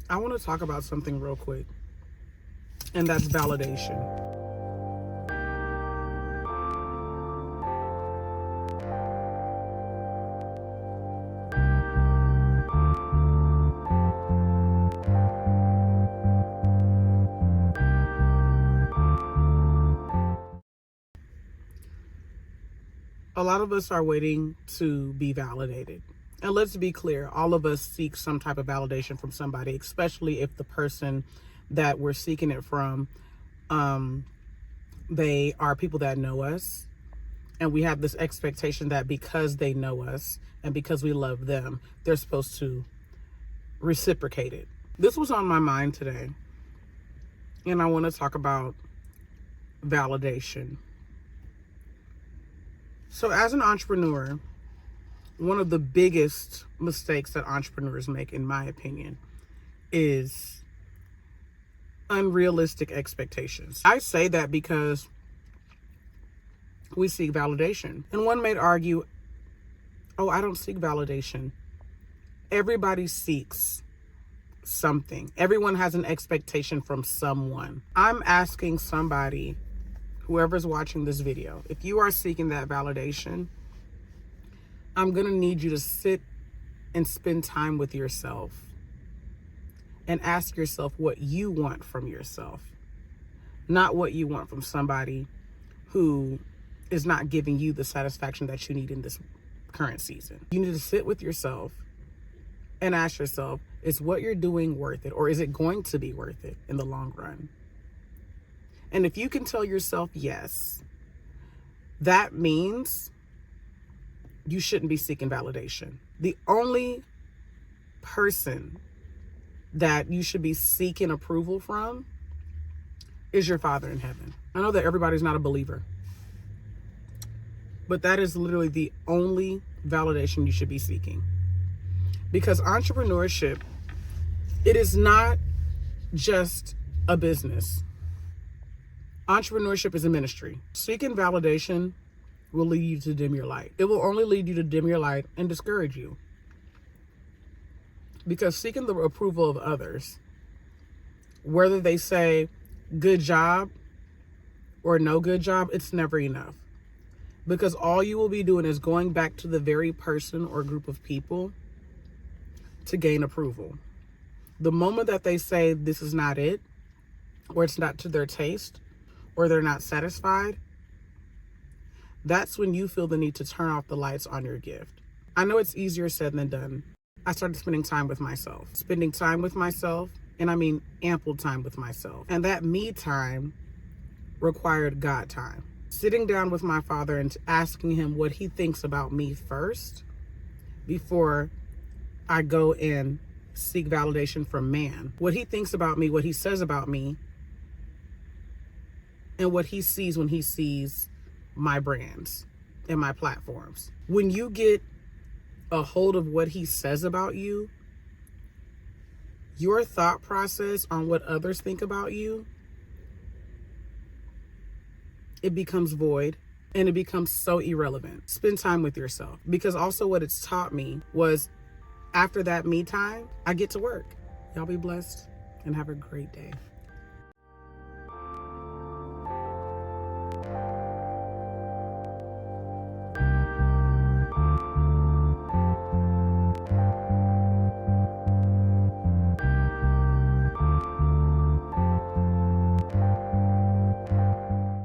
I want to talk about something real quick, and that's validation. A lot of us are waiting to be validated. And let's be clear, all of us seek some type of validation from somebody, especially if the person that we're seeking it from, they are people that know us. And we have this expectation that because they know us and because we love them, they're supposed to reciprocate it. This was on my mind today, and I want to talk about validation. So as an entrepreneur, one of the biggest mistakes that entrepreneurs make, in my opinion, is unrealistic expectations. I say that because we seek validation. And one may argue, oh, I don't seek validation. Everybody seeks something. Everyone has an expectation from someone. I'm asking somebody, whoever's watching this video, if you are seeking that validation, I'm going to need you to sit and spend time with yourself and ask yourself what you want from yourself, not what you want from somebody who is not giving you the satisfaction that you need in this current season. You need to sit with yourself and ask yourself, is what you're doing worth it, or is it going to be worth it in the long run? And if you can tell yourself yes, that means you shouldn't be seeking validation. The only person that you should be seeking approval from is your Father in heaven. I know that everybody's not a believer, but that is literally the only validation you should be seeking. Because entrepreneurship, it is not just a business. Entrepreneurship is a ministry. Seeking validation will lead you to dim your light. It will only lead you to dim your light and discourage you. Because seeking the approval of others, whether they say good job or no good job, it's never enough. Because all you will be doing is going back to the very person or group of people to gain approval. The moment that they say this is not it, or it's not to their taste, or they're not satisfied, that's when you feel the need to turn off the lights on your gift. I know it's easier said than done. I started spending time with myself. Spending time with myself, and I mean ample time with myself. And that me time required God time. Sitting down with my Father and asking him what he thinks about me first before I go and seek validation from man. What he thinks about me, what he says about me, and what he sees when he sees my brands and my platforms. When you get a hold of what he says about you, your thought process on what others think about you, it becomes void and it becomes so irrelevant. Spend time with yourself. Because also what it's taught me was after that me time, I get to work. Y'all be blessed and have a great day.